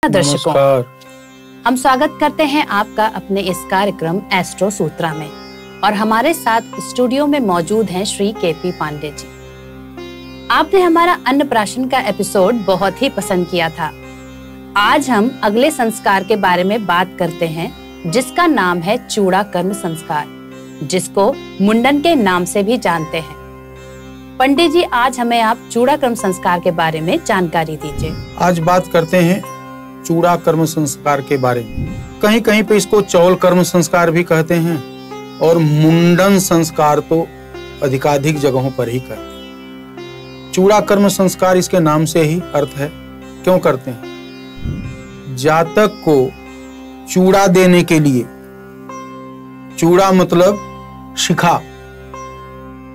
दर्शकों, हम स्वागत करते हैं आपका अपने इस कार्यक्रम एस्ट्रो सूत्रा में और हमारे साथ स्टूडियो में मौजूद हैं श्री केपी पांडे जी। आपने हमारा अन्नप्राशन का एपिसोड बहुत ही पसंद किया था। आज हम अगले संस्कार के बारे में बात करते हैं जिसका नाम है चूड़ा कर्म संस्कार, जिसको मुंडन के नाम से भी जानते हैं। पंडित जी, आज हमें आप चूड़ा कर्म संस्कार के बारे में जानकारी दीजिए। आज बात करते हैं चूड़ा कर्म संस्कार के बारे में। कहीं कहीं पे इसको चौल कर्म संस्कार भी कहते हैं और मुंडन संस्कार तो अधिकाधिक जगहों पर ही कहते हैं। चूड़ा कर्म संस्कार इसके नाम से ही अर्थ है। क्यों करते हैं? जातक को चूड़ा देने के लिए, चूड़ा मतलब शिखा,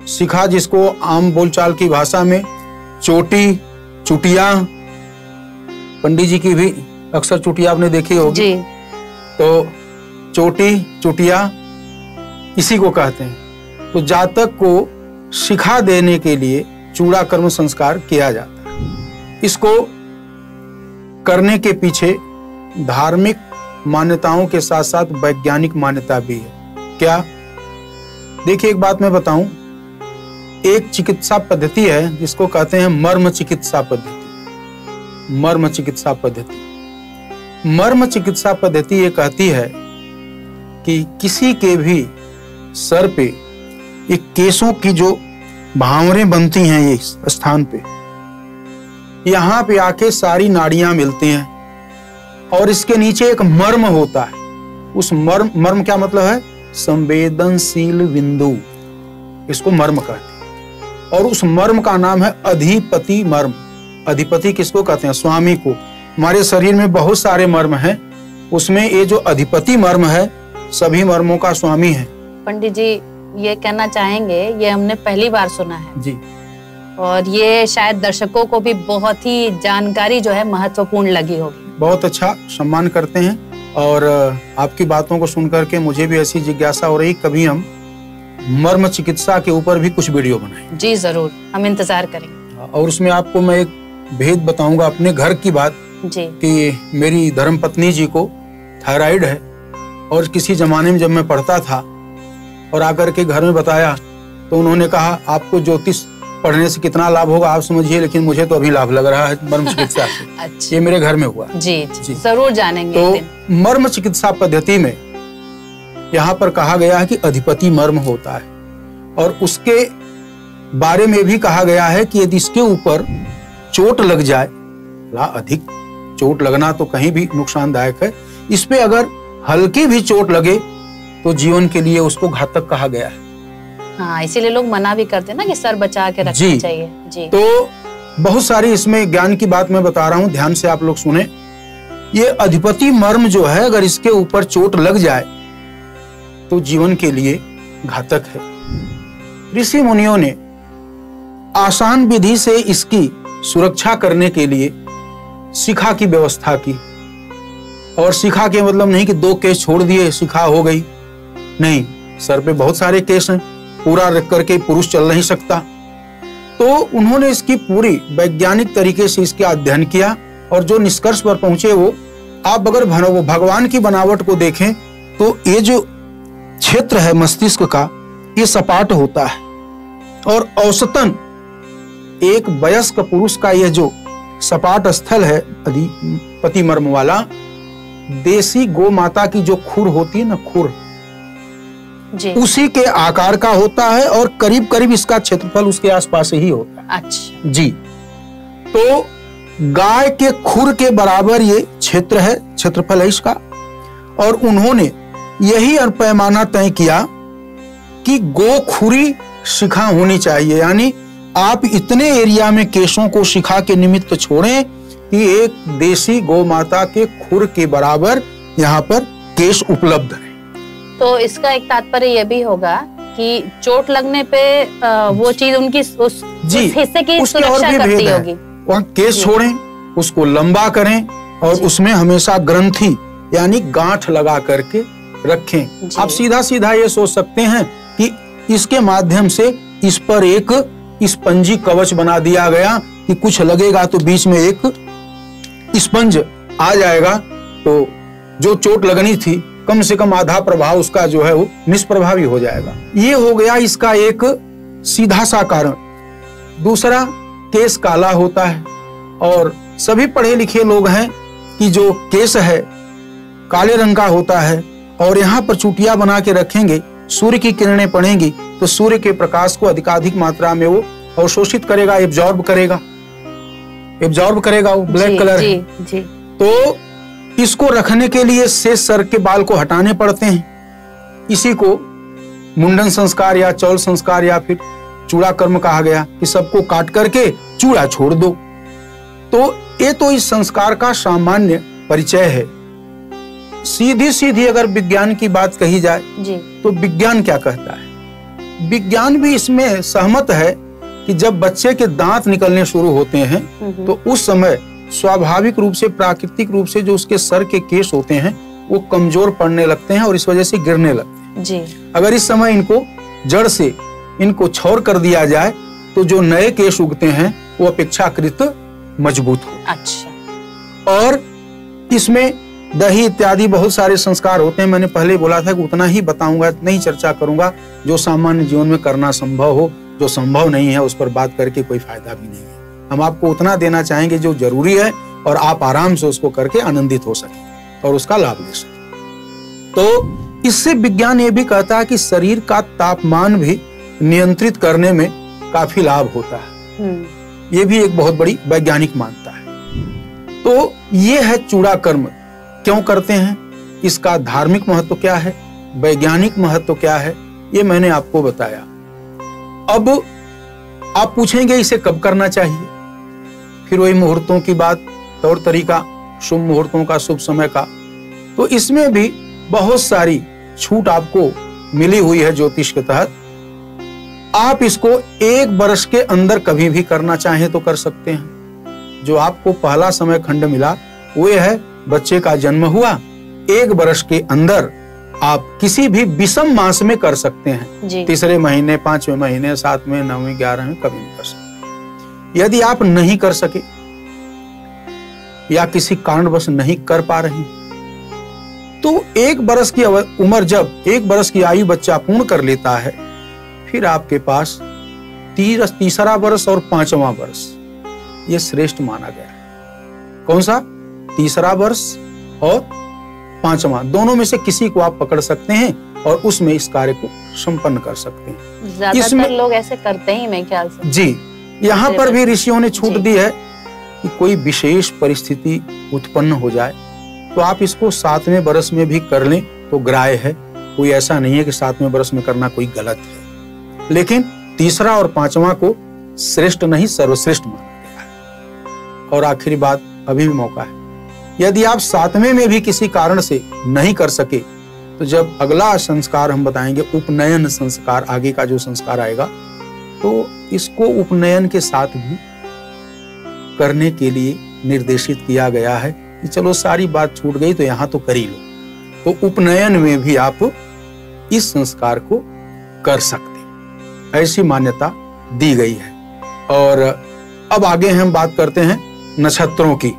शिखा जिसको आम बोलचाल की भाषा में चोटी, चुटिया, पंडित जी की भी अक्सर चुटिया आपने देखी होगी जी। तो चोटी, चुटिया इसी को कहते हैं। तो जातक को शिखा देने के लिए चूड़ा कर्म संस्कार किया जाता है। इसको करने के पीछे धार्मिक मान्यताओं के साथ साथ वैज्ञानिक मान्यता भी है। क्या? देखिए, एक बात मैं बताऊं, एक चिकित्सा पद्धति है जिसको कहते हैं मर्म चिकित्सा पद्धति। मर्म चिकित्सा पद्धति, मर्म चिकित्सा पद्धति ये कहती है कि किसी के भी सर पे एक केशों की जो भांवरें बनती हैं, ये स्थान पे, यहाँ पे आके सारी नाड़ियां मिलती हैं और इसके नीचे एक मर्म होता है। उस मर्म क्या मतलब है? संवेदनशील बिंदु, इसको मर्म कहते हैं। और उस मर्म का नाम है अधिपति मर्म। अधिपति किसको कहते हैं? स्वामी को। हमारे शरीर में बहुत सारे मर्म हैं, उसमें ये जो अधिपति मर्म है सभी मर्मों का स्वामी है। पंडित जी, ये कहना चाहेंगे, ये हमने पहली बार सुना है जी, और ये शायद दर्शकों को भी बहुत ही जानकारी जो है महत्वपूर्ण लगी होगी। बहुत अच्छा, सम्मान करते हैं और आपकी बातों को सुनकर के मुझे भी ऐसी जिज्ञासा हो रही, कभी हम मर्म चिकित्सा के ऊपर भी कुछ वीडियो बनाएं। जी जरूर, हम इंतजार करेंगे। और उसमें आपको मैं एक भेद बताऊंगा अपने घर की बात जी। कि मेरी धर्मपत्नी जी को थायराइड है और किसी जमाने में जब मैं पढ़ता था और आकर के घर में बताया तो उन्होंने कहा आपको ज्योतिष पढ़ने से कितना लाभ होगा आप समझिए, लेकिन मुझे तो अभी लाभ लग रहा है मर्म चिकित्सा से। अच्छा। ये मेरे घर में हुआ। जी, जी। जरूर जानेंगे। तो मर्म चिकित्सा पद्धति में यहाँ पर कहा गया है कि अधिपति मर्म होता है और उसके बारे में भी कहा गया है कि यदि इसके ऊपर चोट लग जाए, अधिक चोट लगना तो कहीं भी नुकसानदायक है, इस पे अगर हल्की भी चोट लगे तो जीवन के लिए उसको घातक कहा गया है। हाँ, इसीलिए लोग मना भी करते हैं ना कि सर बचा के रखना चाहिए जी। तो बहुत सारी इसमें ज्ञान की बात मैं बता रहा हूँ, ध्यान से आप लोग सुने। ये अधिपति मर्म जो है, अगर इसके ऊपर चोट लग जाए तो जीवन के लिए घातक है। ऋषि मुनियों ने आसान विधि से इसकी सुरक्षा करने के लिए शिखा की व्यवस्था की। और शिखा के मतलब नहीं कि 2 केस छोड़ दिए शिखा हो गई, नहीं, सर पे बहुत सारे केस हैं, पूरा रख करके पुरुष चल नहीं सकता। तो उन्होंने इसकी पूरी वैज्ञानिक तरीके से इसका अध्ययन किया और जो निष्कर्ष पर पहुंचे वो, आप अगर भगवान की बनावट को देखें तो ये जो क्षेत्र है मस्तिष्क का, ये सपाट होता है और औसतन एक वयस्क पुरुष का यह जो सपाट स्थल है अधिपति मर्म वाला, देसी गौ माता की जो खुर होती है ना, खुर जी, उसी के आकार का होता है और करीब करीब इसका क्षेत्रफल उसके आसपास ही होता है। अच्छा जी। तो गाय के खुर के बराबर ये क्षेत्र है, क्षेत्रफल है इसका। और उन्होंने यही पैमाना तय किया कि गोखुरी शिखा होनी चाहिए, यानी आप इतने एरिया में केशों को शिखा के निमित्त छोड़ें कि एक देशी गौ माता के खुर के बराबर यहाँ पर केश उपलब्ध है। तो इसका एक तात्पर्य यह भी होगा कि चोट लगने पे वो चीज उनकी उस हिस्से की सुरक्षा करती होगी। वहाँ केश छोड़ें, उसको लंबा करें और उसमें हमेशा ग्रंथि यानी गांठ लगा करके रखें। आप सीधा सीधा ये सोच सकते हैं कि इसके माध्यम से इस पर एक स्पंजी कवच बना दिया गया कि कुछ लगेगा तो बीच में एक स्पंज आ जाएगा तो जो चोट लगनी थी कम से कम आधा प्रभाव उसका जो है वो निष्प्रभावी हो जाएगा। ये हो गया इसका एक सीधा सा कारण। दूसरा, केस काला होता है और सभी पढ़े लिखे लोग हैं कि जो केस है काले रंग का होता है और यहाँ पर चुटिया बना के रखेंगे, सूर्य की किरणें पड़ेंगी तो सूर्य के प्रकाश को अधिकाधिक मात्रा में वो अवशोषित करेगा, एब्जॉर्ब करेगा वो ब्लैक कलर है। जी। तो इसको रखने के लिए शेष सर के बाल को हटाने पड़ते हैं। इसी को मुंडन संस्कार या चौल संस्कार या फिर चूड़ा कर्म कहा गया कि सबको काट करके चूड़ा छोड़ दो। तो ये तो इस संस्कार का सामान्य परिचय है। सीधी अगर विज्ञान की बात कही जाए जी। तो विज्ञान क्या कहता है? विज्ञान भी इसमें सहमत है कि जब बच्चे के दांत निकलने शुरू होते हैं तो उस समय स्वाभाविक रूप से, प्राकृतिक रूप से जो उसके सर के केश होते हैं वो कमजोर पड़ने लगते हैं और इस वजह से गिरने लगते हैं जी। अगर इस समय इनको जड़ से इनको छोड़ कर दिया जाए तो जो नए केश उगते हैं वो अपेक्षाकृत मजबूत हो। अच्छा। और इसमें दही इत्यादि बहुत सारे संस्कार होते हैं। मैंने पहले बोला था कि उतना ही बताऊंगा, नहीं चर्चा करूंगा जो सामान्य जीवन में करना संभव हो। जो संभव नहीं है उस पर बात करके कोई फायदा भी नहीं है। हम आपको उतना देना चाहेंगे जो जरूरी है और आप आराम से उसको करके आनंदित हो सके और उसका लाभ ले सके। तो इससे विज्ञान ये भी कहता है कि शरीर का तापमान भी नियंत्रित करने में काफी लाभ होता है। ये भी एक बहुत बड़ी वैज्ञानिक मान्यता है। तो ये है चूड़ा कर्म। क्यों करते हैं, इसका धार्मिक महत्व क्या है, वैज्ञानिक महत्व क्या है, ये मैंने आपको बताया। अब आप पूछेंगे इसे कब करना चाहिए, फिर वही मुहूर्तों की बात, तौर तरीका, शुभ मुहूर्तों का, शुभ समय का। तो इसमें भी बहुत सारी छूट आपको मिली हुई है ज्योतिष के तहत। आप इसको 1 वर्ष के अंदर कभी भी करना चाहें तो कर सकते हैं। जो आपको पहला समय खंड मिला वो है बच्चे का जन्म हुआ, 1 वर्ष के अंदर आप किसी भी विषम मास में कर सकते हैं। 3रे महीने, 5वें महीने, 7वें, 9वें, 11वें कभी नहीं कर सकते। यदि आप नहीं कर सके या किसी कारणवश नहीं कर पा रहे तो 1 वर्ष की उम्र, जब 1 वर्ष की आयु बच्चा पूर्ण कर लेता है, फिर आपके पास 3रा वर्ष और 5वां वर्ष ये श्रेष्ठ माना गया। कौन सा? 3रा वर्ष और 5वां, दोनों में से किसी को आप पकड़ सकते हैं और उसमें इस कार्य को संपन्न कर सकते हैं। ज्यादातर लोग ऐसे करते ही, मेरे ख्याल से। जी, यहाँ पर भी ऋषियों ने छूट दी है कि कोई विशेष परिस्थिति उत्पन्न हो जाए तो आप इसको 7वें वर्ष में भी कर लें तो ग्राह्य है। कोई ऐसा नहीं है कि 7वें वर्ष में करना कोई गलत है, लेकिन 3रा और 5वां को श्रेष्ठ नहीं सर्वश्रेष्ठ माना गया है। और आखिरी बात, अभी भी मौका है। यदि आप 7वें में भी किसी कारण से नहीं कर सके तो जब अगला संस्कार हम बताएंगे, उपनयन संस्कार, आगे का जो संस्कार आएगा, तो इसको उपनयन के साथ भी करने के लिए निर्देशित किया गया है कि चलो सारी बात छूट गई तो यहाँ तो कर ही लो। तो उपनयन में भी आप इस संस्कार को कर सकते हैं, ऐसी मान्यता दी गई है। और अब आगे हम बात करते हैं नक्षत्रों की।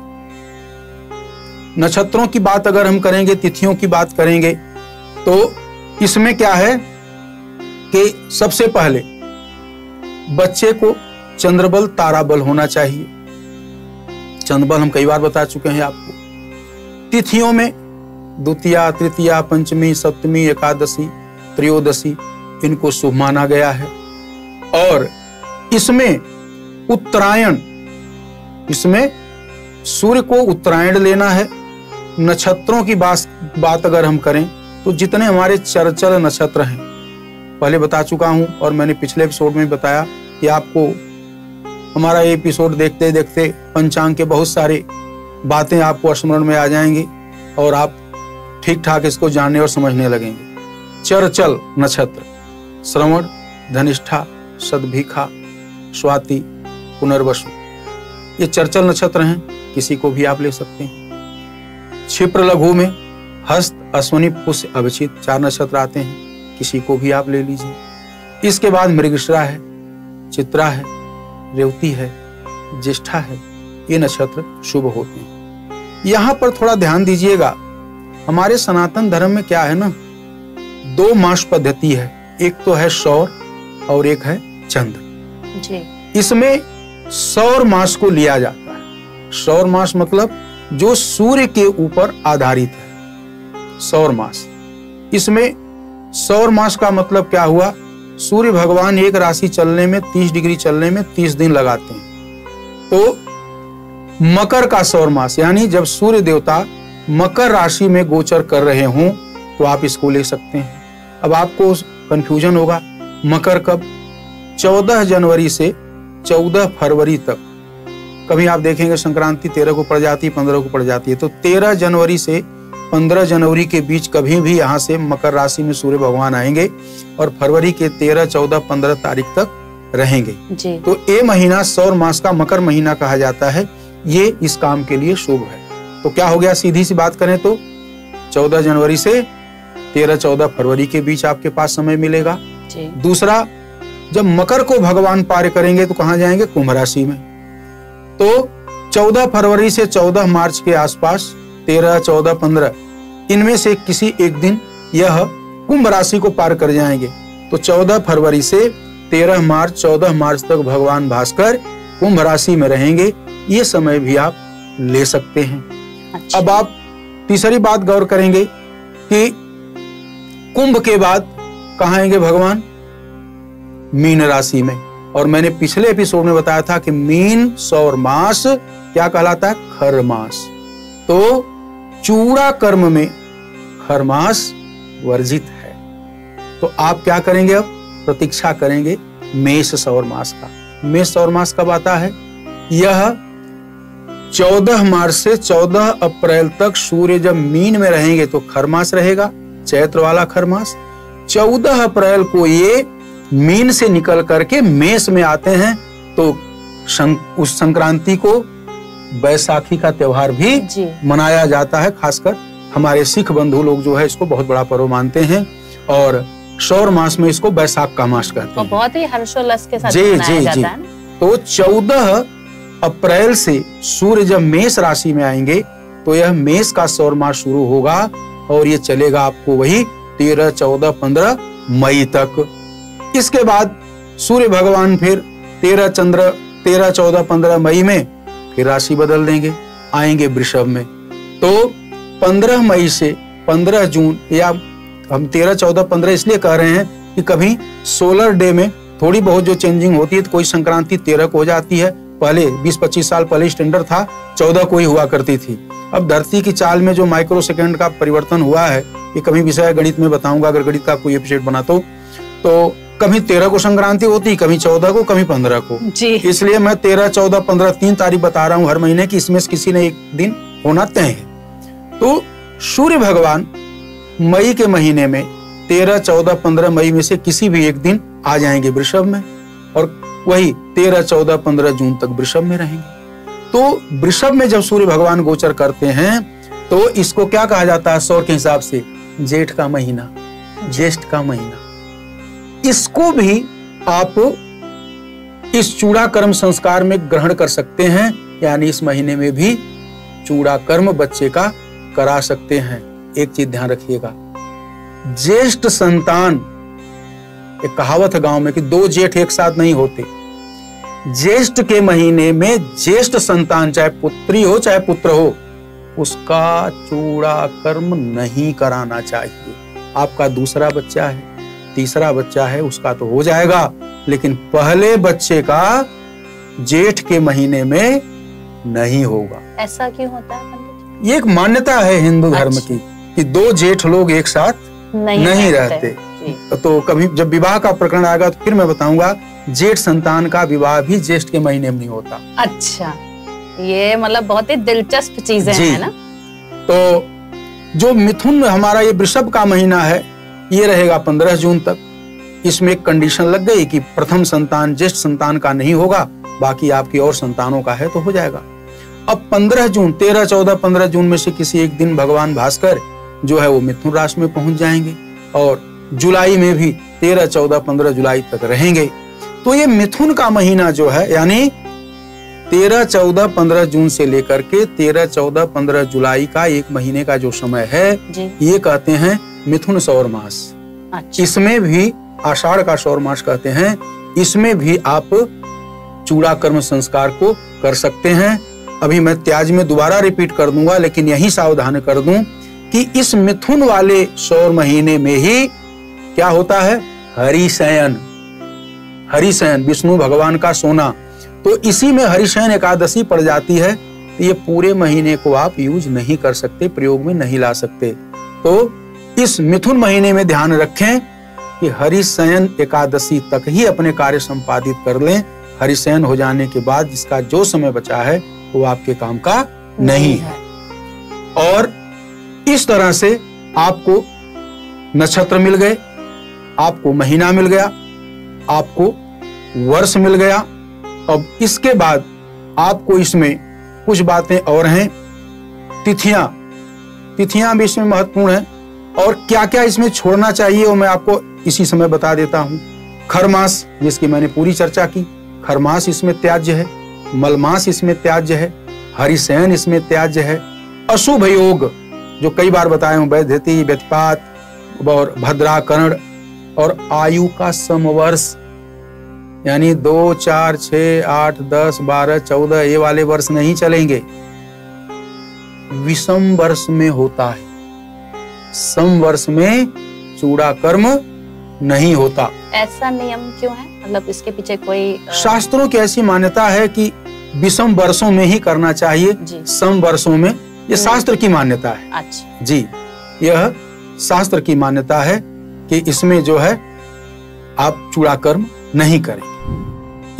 नक्षत्रों की बात अगर हम करेंगे, तिथियों की बात करेंगे, तो इसमें क्या है कि सबसे पहले बच्चे को चंद्रबल, ताराबल होना चाहिए। चंद्रबल हम कई बार बता चुके हैं आपको। तिथियों में द्वितीया, तृतीया, पंचमी, सप्तमी, एकादशी, त्रयोदशी, इनको शुभ माना गया है। और इसमें उत्तरायण, इसमें सूर्य को उत्तरायण लेना है। नक्षत्रों की बात अगर हम करें तो जितने हमारे चरचर नक्षत्र हैं, पहले बता चुका हूं और मैंने पिछले एपिसोड में बताया कि आपको हमारा ये एपिसोड देखते देखते पंचांग के बहुत सारे बातें आपको स्मरण में आ जाएंगी और आप ठीक ठाक इसको जानने और समझने लगेंगे। चरचल नक्षत्र श्रवण, धनिष्ठा, शतभिखा, स्वाति, पुनर्वसु, ये चरचल नक्षत्र हैं। किसी को भी आप ले सकते हैं। क्षिप्र लघु में हस्त, अश्विनी, पुष्य, अभिजित 4 नक्षत्र आते हैं, किसी को भी आप ले लीजिए। इसके बाद मृगशिरा है, चित्रा है, रेवती है, ज्येष्ठा है, ये नक्षत्र शुभ होते हैं। यहाँ पर थोड़ा ध्यान दीजिएगा, हमारे सनातन धर्म में क्या है ना, 2 मास पद्धति है, एक तो है सौर और एक है चंद्र जी। इसमें सौर मास को लिया जाता है। सौर मास मतलब जो सूर्य के ऊपर आधारित है, सौर मास। इसमें सौर मास का मतलब क्या हुआ, सूर्य भगवान एक राशि चलने में 30 डिग्री चलने में 30 दिन लगाते हैं। तो मकर का सौर मास यानी जब सूर्य देवता मकर राशि में गोचर कर रहे हों तो आप इसको ले सकते हैं। अब आपको कंफ्यूजन होगा, मकर कब? 14 जनवरी से 14 फरवरी तक। कभी आप देखेंगे संक्रांति 13 को पड़ जाती है, 15 को पड़ जाती है, तो 13 जनवरी से 15 जनवरी के बीच कभी भी यहाँ से मकर राशि में सूर्य भगवान आएंगे और फरवरी के 13, 14, 15 तारीख तक रहेंगे जी। तो ये महीना सौर मास का मकर महीना कहा जाता है। ये इस काम के लिए शुभ है। तो क्या हो गया, सीधी सी बात करें तो 14 जनवरी से 13, 14 फरवरी के बीच आपके पास समय मिलेगा जी। दूसरा, जब मकर को भगवान पार करेंगे तो कहाँ जाएंगे? कुंभ राशि में। तो 14 फरवरी से 14 मार्च के आसपास 13, 14, 15 इनमें से किसी एक दिन यह कुंभ राशि को पार कर जाएंगे। तो 14 फरवरी से 13 मार्च 14 मार्च तक भगवान भास्कर कुंभ राशि में रहेंगे। ये समय भी आप ले सकते हैं। अच्छा। अब आप तीसरी बात गौर करेंगे कि कुंभ के बाद कहाँ आएंगे भगवान? मीन राशि में। और मैंने पिछले एपिसोड में बताया था कि मीन सौर मास क्या कहलाता है? खर मास। तो चूड़ा कर्म में खर मास वर्जित है। तो आप क्या करेंगे? अब प्रतीक्षा करेंगे मेष सौर मास का। मेष सौर मास कब आता है? यह 14 मार्च से 14 अप्रैल तक सूर्य जब मीन में रहेंगे तो खर मास रहेगा, चैत्र वाला खर मास। 14 अप्रैल को ये मीन से निकल करके मेष में आते हैं। तो उस संक्रांति को बैसाखी का त्योहार भी मनाया जाता है। खासकर हमारे सिख बंधु लोग जो है इसको बहुत बड़ा पर्व मानते हैं और सौर मास में इसको बैसाख का मास कहते हैं। बहुत ही हर्षोल्लास के साथ मनाया जाता है। तो 14 अप्रैल से सूर्य जब मेष राशि में आएंगे तो यह मेष का सौर मास शुरू होगा और ये चलेगा आपको वही 13, 14, 15 मई तक। इसके बाद सूर्य भगवान फिर 13, 14, 15 मई में फिर राशि बदल देंगे, आएंगे वृषभ में। तो 15 मई से 15 जून, या हम 13, 14, 15 इसलिए कह रहे हैं कि कभी सोलर डे में थोड़ी बहुत जो चेंजिंग होती है, तो कोई संक्रांति 13 को हो जाती है। पहले 20-25 साल पहले स्टैंडर्ड था 14 को ही हुआ करती थी। अब धरती की चाल में जो माइक्रो सेकंड का परिवर्तन हुआ है, ये कभी विषय गणित में बताऊंगा अगर गणित का कोई एपिसोड बना तो कभी 13 को संक्रांति होती, कभी 14 को, कभी 15 को जी। इसलिए मैं 13, 14, 15 3 तारीख बता रहा हूँ हर महीने की, इसमें से किसी ने एक दिन होना तय है। तो सूर्य भगवान मई के महीने में 13, 14, 15 मई में से किसी भी एक दिन आ जाएंगे वृषभ में और वही 13, 14, 15 जून तक वृषभ में रहेंगे। तो वृषभ में जब सूर्य भगवान गोचर करते हैं तो इसको क्या कहा जाता है सौर के हिसाब से? जेठ का महीना, ज्येष्ठ का महीना। इसको भी आप इस चूड़ा कर्म संस्कार में ग्रहण कर सकते हैं, यानी इस महीने में भी चूड़ा कर्म बच्चे का करा सकते हैं। एक चीज ध्यान रखिएगा, ज्येष्ठ संतान, एक कहावत है गांव में कि 2 जेठ एक साथ नहीं होते। ज्येष्ठ के महीने में ज्येष्ठ संतान, चाहे पुत्री हो चाहे पुत्र हो, उसका चूड़ा कर्म नहीं कराना चाहिए। आपका दूसरा बच्चा है, तीसरा बच्चा है, उसका तो हो जाएगा, लेकिन पहले बच्चे का जेठ के महीने में नहीं होगा। ऐसा क्यों होता है पंडित जी? ये एक मान्यता है हिंदू धर्म की कि 2 जेठ लोग एक साथ नहीं रहते। तो कभी जब विवाह का प्रकरण आएगा तो फिर मैं बताऊंगा, जेठ संतान का विवाह भी ज्येष्ठ के महीने में नहीं होता। अच्छा, ये मतलब बहुत ही दिलचस्प चीजें हैं ना। तो जो मिथुन हमारा ये वृषभ का महीना है, ये रहेगा 15 जून तक। इसमें एक कंडीशन लग गई कि प्रथम संतान ज्येष्ठ संतान का नहीं होगा, बाकी आपकी और संतानों का है तो हो जाएगा। अब 15 जून, 13, 14, 15 जून में से किसी एक दिन भगवान भास्कर जो है वो मिथुन राशि में पहुंच जाएंगे और जुलाई में भी 13, 14, 15 जुलाई तक रहेंगे। तो ये मिथुन का महीना जो है, यानी 13, 14, 15 जून से लेकर के 13, 14, 15 जुलाई का 1 महीने का जो समय है, ये कहते हैं मिथुन सौर मास। अच्छा। इसमें भी आषाढ़ का सौर मास कहते हैं, इसमें भी आप चूड़ा कर्म संस्कार को कर सकते हैं। अभी मैं त्याज में दोबारा रिपीट कर दूंगा, लेकिन यही सावधान कर दूं कि इस मिथुन वाले सौर महीने में ही क्या होता है, हरिशयन। हरिशयन विष्णु भगवान का सोना, तो इसी में हरिशयन एकादशी पड़ जाती है। ये पूरे महीने को आप यूज नहीं कर सकते, प्रयोग में नहीं ला सकते। तो इस मिथुन महीने में ध्यान रखें कि हरिशयन एकादशी तक ही अपने कार्य संपादित कर लें। हरिशयन हो जाने के बाद जिसका जो समय बचा है वो आपके काम का नहीं है। और इस तरह से आपको नक्षत्र मिल गए, आपको महीना मिल गया, आपको वर्ष मिल गया। अब इसके बाद आपको इसमें कुछ बातें और हैं। तिथियां भी इसमें महत्वपूर्ण हैं, और क्या क्या इसमें छोड़ना चाहिए वो मैं आपको इसी समय बता देता हूं। खरमास, जिसकी मैंने पूरी चर्चा की, खरमास इसमें त्याज्य है, मलमास इसमें त्याज्य है, हरिशयन इसमें त्याज्य है। अशुभ योग जो कई बार बताए हूं, वैधति, व्यतिपात और भद्राकरण, और आयु का समवर्ष, यानी 2, 4, 6, 8, 10, 12, 14 ये वाले वर्ष नहीं चलेंगे। विषम वर्ष में होता है, सम वर्ष में चूड़ा कर्म नहीं होता। ऐसा नियम क्यों है? मतलब इसके पीछे कोई शास्त्रों की ऐसी मान्यता है कि विषम वर्षों में ही करना चाहिए, सम वर्षों में, ये शास्त्र की मान्यता है। अच्छा जी, यह शास्त्र की मान्यता है कि इसमें जो है आप चूड़ा कर्म नहीं करेंगे।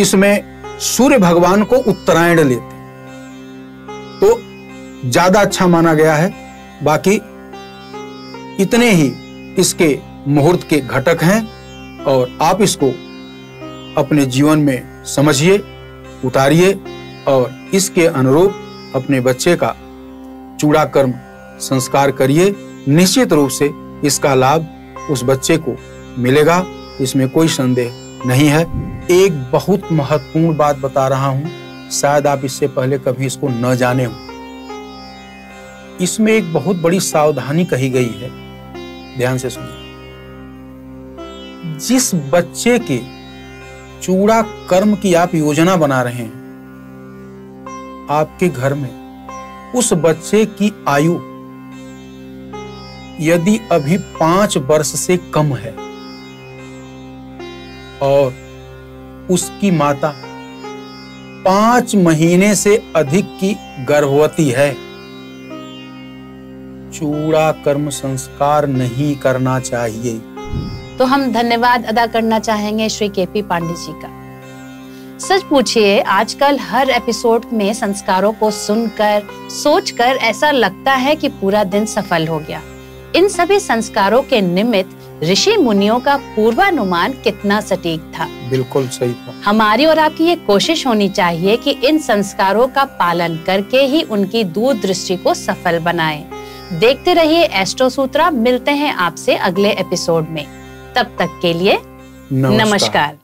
इसमें सूर्य भगवान को उत्तरायण लेते तो ज्यादा अच्छा माना गया है। बाकी इतने ही इसके मुहूर्त के घटक हैं, और आप इसको अपने जीवन में समझिए, उतारिए, और इसके अनुरूप अपने बच्चे का चूड़ा कर्म संस्कार करिए। निश्चित रूप से इसका लाभ उस बच्चे को मिलेगा, इसमें कोई संदेह नहीं है। एक बहुत महत्वपूर्ण बात बता रहा हूं, शायद आप इससे पहले कभी इसको न जाने हो। इसमें एक बहुत बड़ी सावधानी कही गई है, ध्यान से सुनिए। जिस बच्चे के चूड़ा कर्म की आप योजना बना रहे हैं, आपके घर में उस बच्चे की आयु यदि अभी 5 वर्ष से कम है और उसकी माता 5 महीने से अधिक की गर्भवती है, चूड़ा कर्म संस्कार नहीं करना चाहिए। तो हम धन्यवाद अदा करना चाहेंगे श्री केपी पांडे जी का। सच पूछिए, आजकल हर एपिसोड में संस्कारों को सुनकर, सोचकर ऐसा लगता है कि पूरा दिन सफल हो गया। इन सभी संस्कारों के निमित्त ऋषि मुनियों का पूर्वानुमान कितना सटीक था। बिल्कुल सही था। हमारी और आपकी ये कोशिश होनी चाहिए कि इन संस्कारों का पालन करके ही उनकी दूरदृष्टि को सफल बनाएं। देखते रहिए एस्ट्रो सूत्रा। मिलते हैं आपसे अगले एपिसोड में। तब तक के लिए नमस्कार।